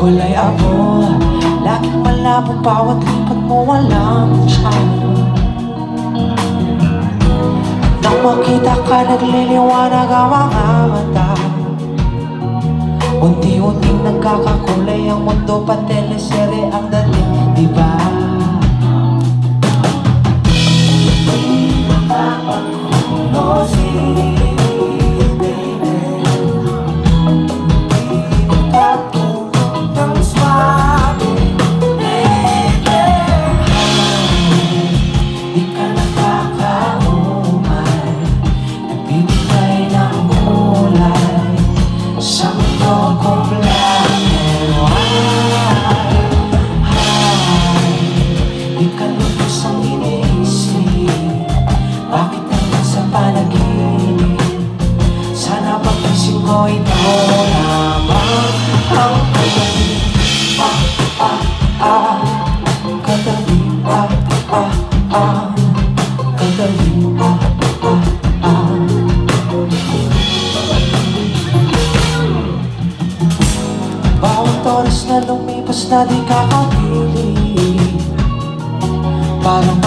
kulay abo, laging malabo bawat lipat mo walang shadow. Nang makita ka nagliliwanag ang mga mata, unti-unting nagkakakulay ang mundo, pa-teleserye ang dating, diba? Bawat oras na lumipas na di kakapili, parang